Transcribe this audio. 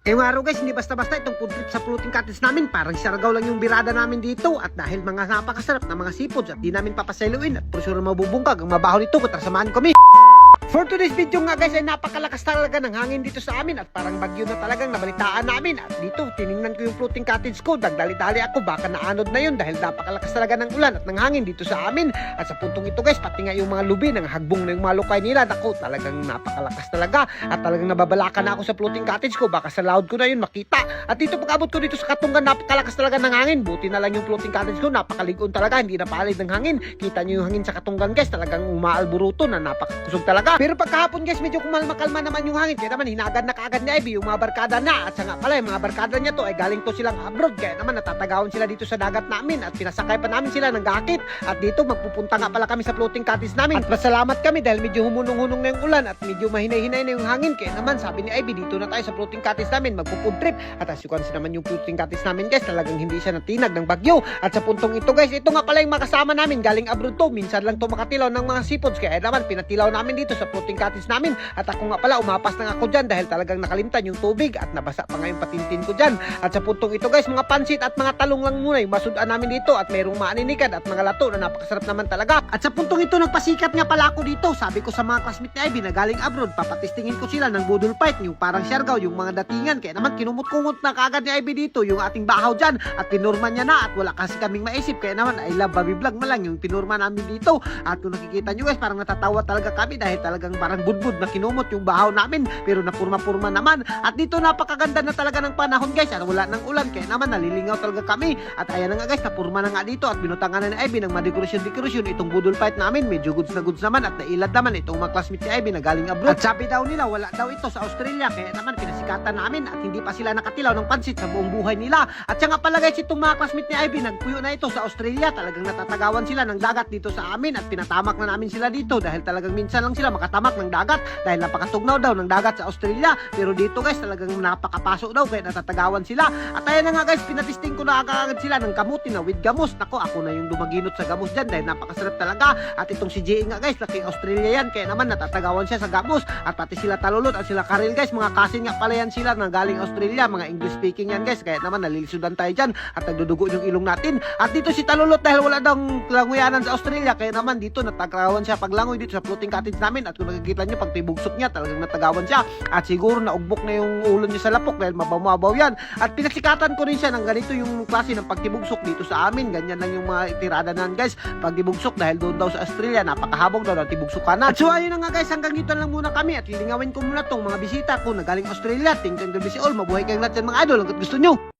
Ngayong araw guys, hindi basta-basta itong food trip sa floating cottage namin. Parang Siargao lang yung birada namin dito. At dahil mga napakasarap na mga seafoods at di namin papasailuin at puro mabubungkag ang mabaho nito, samahan kami. For today's video nga guys ay napakalakas talaga ng hangin dito sa amin at parang bagyo na talagang nabalitaan namin. At dito tiningnan ko yung floating cottage ko, dagdali-dali ako baka naanod na yun dahil napakalakas talaga ng ulan at ng hangin dito sa amin. At sa puntong ito guys, pati nga yung mga lubi ng hagbong na yung mga lukay nila, naku talagang napakalakas talaga. At talagang nababalakan na ako sa floating cottage ko, baka sa loud ko na yun makita. At dito pag-abot ko dito sa Katunggan, napakalakas talaga ng hangin. Buti na lang yung floating cottage ko, napakaligon talaga, hindi napalid ng hangin. Kita nyo yung hangin sa Katunggan guys, talagang umaalburuto na napakakusog talaga. Pero pagkahapon guys, medyo kumalma-kalma naman yung hangin. Kaya naman hinagad na kaagad ni Ivy yung mga barkada na. At sa nga pala, yung mga barkada niya to ay galing to silang abroad. Kaya naman natatagawan sila dito sa dagat namin. At pinasakay pa namin sila ng gakit. At dito magpupunta nga pala kami sa floating cottage namin. At pasalamat kami dahil medyo humunong-hunong na yung ulan at medyo mahinay-hinay na yung hangin. Kaya naman sabi ni Ivy, dito na tayo sa floating cottage namin, magpo-food trip. At as you can see naman yung floating cottage namin guys, talagang hindi siya natinag ng bagyo. At sa puntong ito guys, ito nga pala yung makasama namin galing abroad to. Minsan lang to makatilaw ng mga seafoods. Kaya naman pinatilaw namin dito sa floating cottage namin. At ako nga pala, umapas na ako dyan dahil talagang nakalimtan yung tubig at nabasa pa nga yung patintin ko dyan. At sa puntong ito guys, mga pansit at mga talong lang muna yung masudan namin dito at mayroong maaninikad at mga lato na napakasarap naman talaga. At sa puntong ito, nagpasikat nga pala ako dito. Sabi ko sa mga classmate ni Ivy na galing abroad, papatistingin ko sila ng budol fight, yung parang Siargao, yung mga datingan. Kaya naman kinumot-kumot na kaagad ni Ivy dito yung ating bahaw dyan at pinurma niya na at wala kasi kaming maisip. Kaya naman I love Bobby Vlog na lang yung pinurma namin dito. At kung nakikita nyo guys, parang natatawa talaga kami dahil talagang parang budbud na kinumot yung bahaw namin, pero napurma-purma naman. At dito napakaganda na talaga ng panahon guys at wala ng ulan, kaya naman nalilingaw talaga kami. At ayan na nga guys, napurma na nga dito at binutangan na ni Ivy ng madekorasyon-dekorasyon itong budol fight namin. Medyo goods naman at nailad naman itong mga classmate ni Ivy na galing abroad. At sabi daw nila wala daw ito sa Australia, kaya naman pinasikatan namin at hindi pa sila nakatilaw ng pansit sa buong buhay nila. At siya nga pala guys, itong mga classmate ni Ivy nagpuyo na ito sa Australia. Talagang natatagawan sila ng dagat dito sa amin at pinatamak na namin sila dito dahil talagang minsan lang sila makatamak ng dagat dahil napakatugnaw daw ng dagat sa Australia. Pero dito guys, talagang napakapaso daw kaya natatagawan sila. At ayan na nga guys, pinatisting ko na agad sila ng kamuti na with gamos. Nako, ako na yung dumaginot sa gamos dyan dahil napakasarap talaga. At itong si J nga guys, laking Australia yan, kaya naman natatagawan siya sa gamos. At pati sila Talulot at sila Karel guys, mga kasin nga pala yan sila na galing Australia, mga English speaking yan guys, kaya naman nalilisudan tayo dyan at nagdudugo yung ilong natin. At dito si Talulot dahil wala daw languyanan sa Australia, kaya naman dito natagawan siya paglangoy dito sa floating cottage namin. At kung nakikita nyo, pag tibugsok niya, talagang natagawan siya. At siguro naugbok na yung ulo niya sa lapok dahil mabaw-mabaw yan. At pinaksikatan ko rin siya ng ganito yung klase ng pagtibugsok dito sa amin. Ganyan lang yung mga tirada nan guys, pagtibugsok dahil doon daw sa Australia napakahabog daw ng tibugsokan na. At so ayun na nga guys, hanggang dito lang muna kami at lilingawin ko muna tong mga bisita ko na galing Australia. Thank you all, mabuhay kayong lahat yan mga idol hanggat gusto nyo.